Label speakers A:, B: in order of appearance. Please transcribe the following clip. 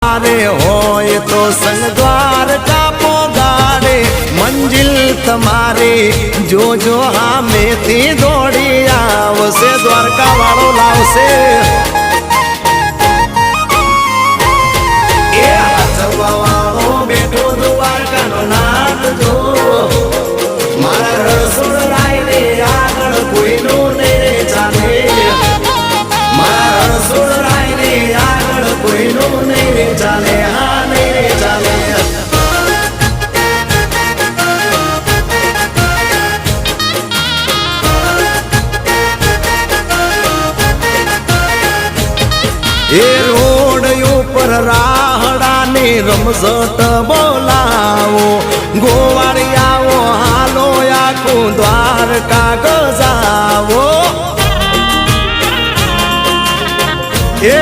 A: अरे होय तो संग द्वारका पोगाड़े मंजिल तुम्हारी जो जो हमें थी दौड़ी आवसे द्वारका वालों लावसे ए हथवा वालो बेटो द्वारका नो नाथ जो मारा रसोड़ राय ने आगळ कोई नो नहीं चाले मारा रसोड़ राय ने आगळ कोई नो नहीं चाले हाँ नहीं चाले ए रोड ऊपर राहड़ा ने रमजट बोलावो गोवाड़ियाओ हालो आखू द्वारका गजावो ए